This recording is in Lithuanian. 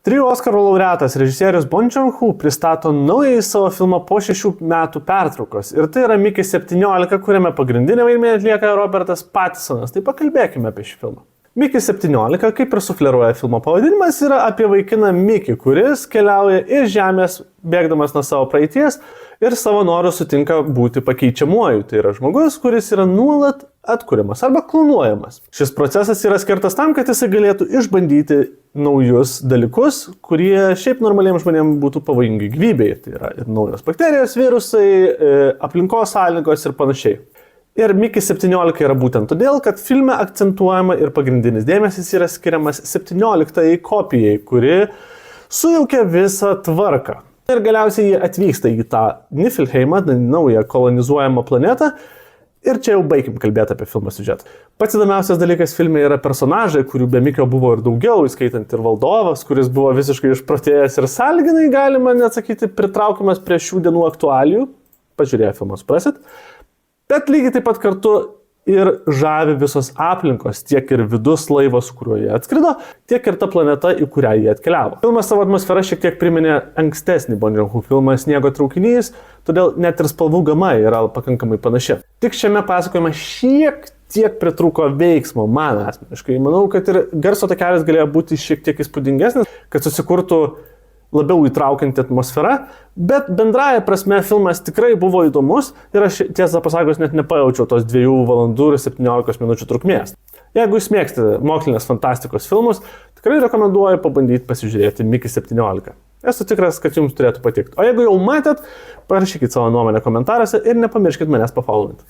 3 Oskarų laureatas režisierius Bong Joon-ho pristato naująjį savo filmą po 6 metų pertraukos. Ir tai yra Mickey 17, kuriame pagrindinį vaidmenį atlieka Robertas Pattisonas. Tai pakalbėkime apie šį filmą. Mickey 17, kaip ir sufleruoja filmo pavadinimas, yra apie vaikiną Mickey, kuris keliauja iš žemės, bėgdamas nuo savo praeities ir savo noru sutinka būti pakeičiamuoju. Tai yra žmogus, kuris yra nuolat atkuriamas arba klonuojamas. Šis procesas yra skirtas tam, kad jisai galėtų išbandyti naujus dalykus, kurie šiaip normaliems žmonėms būtų pavojingi gyvybei. Tai yra ir naujos bakterijos, virusai, aplinkos sąlygos ir panašiai. Ir Mickey 17 yra būtent todėl, kad filme akcentuojama ir pagrindinis dėmesys yra skiriamas 17-ai kopijai, kuri sujaukia visą tvarką. Ir galiausiai jie atvyksta į tą Niflheimą, naują kolonizuojamą planetą. Ir čia jau baigim kalbėti apie filmo siužetą. Pats įdomiausias dalykas filme yra personažai, kurių be Mickio buvo ir daugiau, įskaitant ir valdovas, kuris buvo visiškai išprotėjęs ir sąlyginai, galima net sakyti, pritraukiamas prie šių dienų aktualijų. Pažiūrėję filmą, suprasit. Bet lygiai taip pat kartu ir žavi visos aplinkos, tiek ir vidus laivas, kuriuo jie atskrido, tiek ir ta planeta, į kurią jie atkeliavo. Filmas savo atmosferą šiek tiek priminė ankstesnį Bong Joon-ho filmą Sniego traukinys, todėl net ir spalvų gama yra pakankamai panaši. Tik šiame pasakojime šiek tiek pritrūko veiksmo man asmeniškai. Manau, kad ir garso takelis galėjo būti šiek tiek įspūdingesnis, kad susikurtų labiau įtraukianti atmosfera, bet bendraja prasme filmas tikrai buvo įdomus ir aš tiesą pasakius net nepajaučiau tos 2 valandų ir 17 minučių trukmės. Jeigu jūs mėgstate mokslinės fantastikos filmus, tikrai rekomenduoju pabandyti pasižiūrėti Mickey 17. Esu tikras, kad jums turėtų patikti. O jeigu jau matėt, parašykit savo nuomonę komentaruose ir nepamirškit manęs pafollowinti.